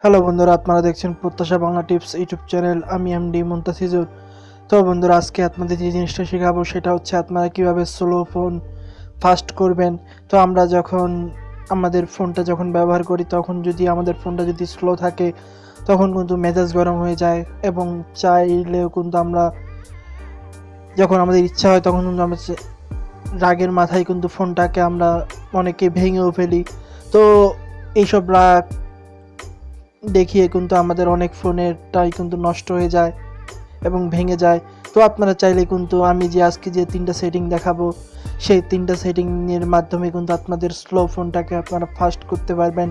Hello বন্ধুরা, আপনারা দেখছেন প্রত্যাশা বাংলা টিপস ইউটিউব চ্যানেল। আমি এমডি মুনতাসিজুর। তো বন্ধুরা, আজকে আপনাদের যে জিনিসটা শেখাবো সেটা হচ্ছে আপনারা কিভাবে স্লো ফোন ফাস্ট করবেন। তো আমরা যখন আমাদের ফোনটা যখন ব্যবহার করি তখন যদি আমাদের ফোনটা যদি স্লো থাকে তখন কিন্তু মেজাজ গরম হয়ে যায়, এবং চাইলেও কিন্তু আমরা যখন আমাদের ইচ্ছা হয় তখন কিন্তু আমরা রাগের মাথায় কিন্তু ফোনটাকে আমরা অনেকে ভেঙেও ফেলি। তো এইসব রাগ দেখিয়ে কিন্তু আমাদের অনেক ফোনেরটাই কিন্তু নষ্ট হয়ে যায় এবং ভেঙে যায়। তো আপনারা চাইলে কিন্তু আমি যে আজকে যে 3টা সেটিং দেখাবো সেই 3টা সেটিংয়ের মাধ্যমে কিন্তু আপনাদের স্লো ফোনটাকে আপনারা ফাস্ট করতে পারবেন।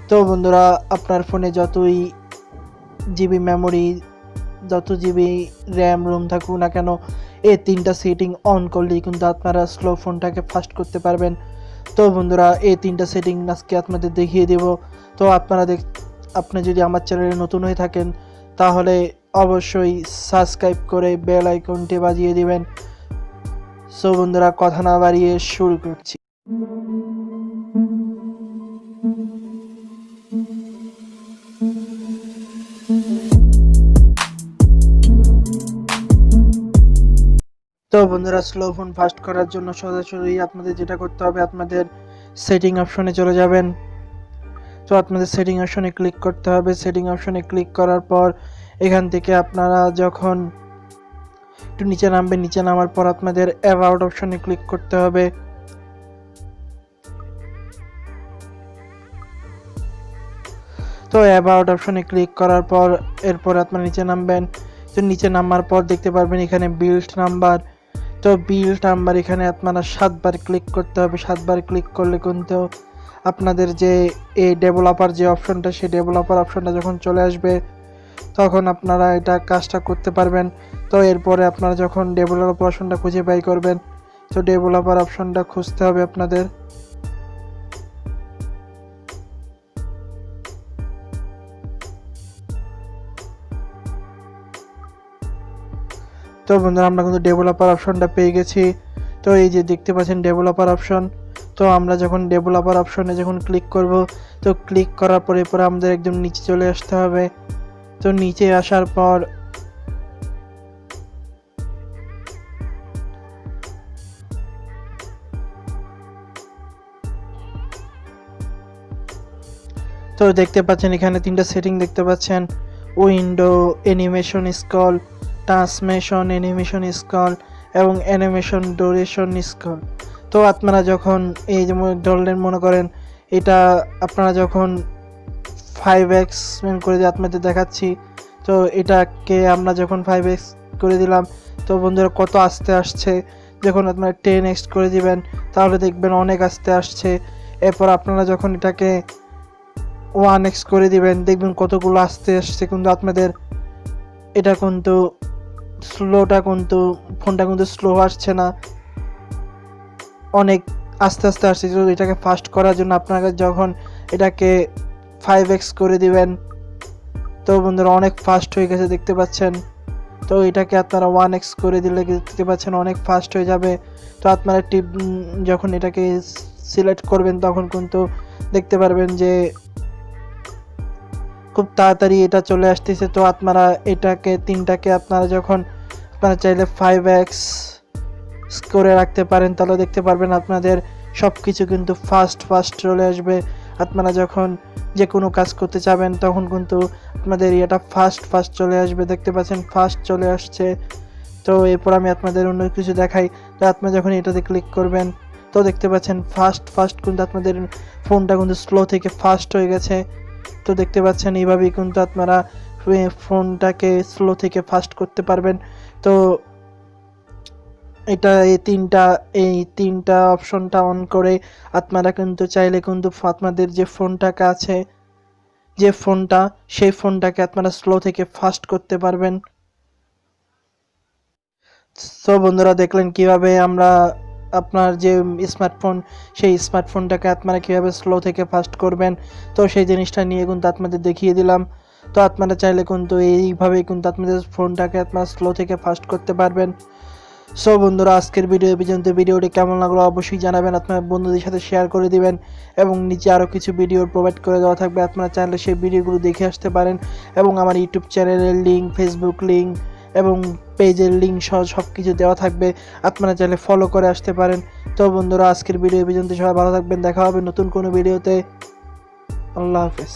তো বন্ধুরা, আপনার ফোনে যতই জিবি মেমোরি, যত জিবি র্যাম রোম থাকুক না কেন, এই 3টা সেটিং অন করলেই কিন্তু আপনারা স্লো ফোনটাকে ফাস্ট করতে পারবেন। তো বন্ধুরা, এই 3টা সেটিং আজকে আপনাদের দেখিয়ে দেব। তো আপনি যদি আমার চ্যানেলে নতুন হয়ে থাকেন তাহলে অবশ্যই সাবস্ক্রাইব করে বেল আইকনটি বাজিয়ে দিবেন। সো বন্ধুরা, কথা না বাড়িয়ে শুরু করছি। তো বন্ধুরা, স্লো ফোন ফাস্ট করার জন্য সরাসরি আপনাদের যেটা করতে হবে, আপনাদের সেটিং অপশনে চলে যাবেন। তো আপনাদের সেটিং অপশনে ক্লিক করতে হবে। সেটিং অপশনে ক্লিক করার পর এখান থেকে আপনারা যখন একটু নিচে নামবেন, নিচে নামার পর আপনাদের অ্যাবাউট অপশনে ক্লিক করতে হবে। তো অ্যাবাউট অপশনে ক্লিক করার পর এরপর আপনারা নিচে নামবেন। তো নিচে নামার পর দেখতে পারবেন এখানে বিল্ড নাম্বার। তো বিল্ড নাম্বার এখানে আপনারা 7বার ক্লিক করতে হবে। 7বার ক্লিক করলে কিন্তু আপনাদের যে এই ডেভেলপার যে অপশনটা, সেই ডেভেলপার অপশনটা যখন চলে আসবে তখন আপনারা এটা কাজটা করতে পারবেন। তো এরপরে আপনারা যখন ডেভেলপার অপশনটা খুঁজে বাই করবেন, তো ডেভেলপার অপশনটা খুঁজতে হবে আপনাদের। তো বন্ধুরা, আমরা কিন্তু ডেভেলপার অপশনটা পেয়ে গেছি। তো এই যে দেখতে পাচ্ছেন ডেভেলপার অপশন। তো আমরা যখন ডেভেলপার অপশনে যখন ক্লিক করব, তো ক্লিক করার পরে আমাদের একদম নিচে চলে আসতে হবে। তো নিচে আসার পর তো দেখতে পাচ্ছেন এখানে 3টা সেটিং দেখতে পাচ্ছেন: window, animation scroll, transmission animation scroll এবং অ্যানিমেশন ডিউরেশন স্ক্রল। তো আপনারা যখন এই যে ধরলেন, মনে করেন এটা আপনারা যখন 5x করে দিয়ে আপনাদের দেখাচ্ছি, তো এটাকে আমরা যখন 5x করে দিলাম তো বন্ধুরা কত আস্তে আসছে। যখন আপনারা 10x করে দিবেন তাহলে দেখবেন অনেক আস্তে আসছে। এরপর আপনারা যখন এটাকে 1x করে দিবেন দেখবেন কতগুলো আস্তে আসছে। কিন্তু আপনাদের এটা কিন্তু স্লোটা কিন্তু ফোনটা কিন্তু স্লো আসছে না, অনেক আস্তে আস্তে আসছে। তো এটাকে ফাস্ট করার জন্য আপনারা যখন এটাকে 5x করে দিবেন তো বন্ধুরা অনেক ফাস্ট হয়ে গেছে দেখতে পাচ্ছেন। তো এটাকে আপনারা 1x করে দিলে দেখতে পাচ্ছেন অনেক ফাস্ট হয়ে যাবে। তো আপনারা যখন এটাকে সিলেক্ট করবেন তখন কিন্তু দেখতে পারবেন যে খুব তাড়াতাড়ি এটা চলে আসতেছে। তো আপনারা এটাকে 3টাকে আপনারা যখন আপনারা চাইলে 5x করে রাখতে পারেন তাহলে দেখতে পারবেন আপনাদের সব কিছু কিন্তু ফাস্ট চলে আসবে। আপনারা যখন যে কোনো কাজ করতে চাবেন তখন কিন্তু আপনাদের এটা ফাস্ট চলে আসবে। দেখতে পাচ্ছেন ফাস্ট চলে আসছে। তো এরপর আমি আপনাদের অন্য কিছু দেখাই। তো আপনারা যখন এটাতে ক্লিক করবেন তো দেখতে পাচ্ছেন ফাস্ট কিন্তু আপনাদের ফোনটা কিন্তু স্লো থেকে ফাস্ট হয়ে গেছে। তো দেখতে পাচ্ছেন এইভাবেই কিন্তু আপনারা ফোনটাকে স্লো থেকে ফাস্ট করতে পারবেন। তো এটা এই তিনটা অপশনটা অন করে আপনারা কিন্তু চাইলে কিন্তু আপনাদের যে ফোনটাকে আছে, যে ফোনটা, সেই ফোনটাকে আপনারা স্লো থেকে ফাস্ট করতে পারবেন। সো বন্ধুরা, দেখলেন কিভাবে আমরা আপনার যে স্মার্টফোন, সেই স্মার্টফোনটাকে আপনারা কীভাবে স্লো থেকে ফাস্ট করবেন। তো সেই জিনিসটা নিয়ে কিন্তু আপনাদের দেখিয়ে দিলাম। তো আপনারা চাইলে কিন্তু এইভাবেই কিন্তু আপনাদের ফোনটাকে আপনারা স্লো থেকে ফাস্ট করতে পারবেন। সো বন্ধুরা, আজকের ভিডিও পর্যন্ত। ভিডিওটি কেমন লাগলো অবশ্যই জানাবেন, আপনার বন্ধুদের সাথে শেয়ার করে দিবেন এবং নিচে আরও কিছু ভিডিও প্রোভাইড করে দেওয়া থাকবে, আপনারা চাইলে সেই ভিডিওগুলো দেখে আসতে পারেন এবং আমার ইউটিউব চ্যানেলের লিঙ্ক, ফেসবুক লিঙ্ক এবং পেজের লিঙ্ক সহ সব কিছু দেওয়া থাকবে, আপনারা চাইলে ফলো করে আসতে পারেন। তো বন্ধুরা, আজকের ভিডিও পর্যন্ত। সবাই ভালো থাকবেন, দেখা হবে নতুন কোনো ভিডিওতে। আল্লাহ হাফেজ।